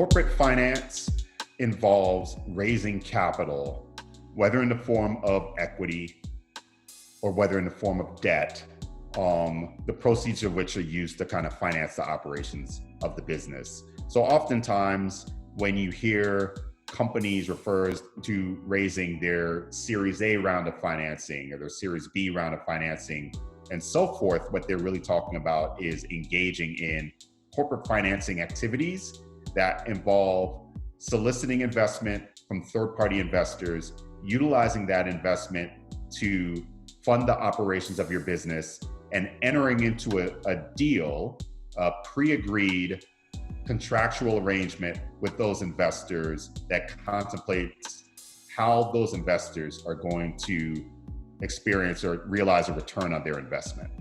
corporate finance involves raising capital, whether in the form of equity or whether in the form of debt, the proceeds of which are used to kind of finance the operations of the business. So oftentimes when you hear companies refers to raising their Series A round of financing or their Series B round of financing and so forth, what they're really talking about is engaging in corporate financing activities that involve soliciting investment from third-party investors, utilizing that investment to fund the operations of your business, and entering into a deal, a pre-agreed contractual arrangement with those investors that contemplates how those investors are going to experience or realize a return on their investment.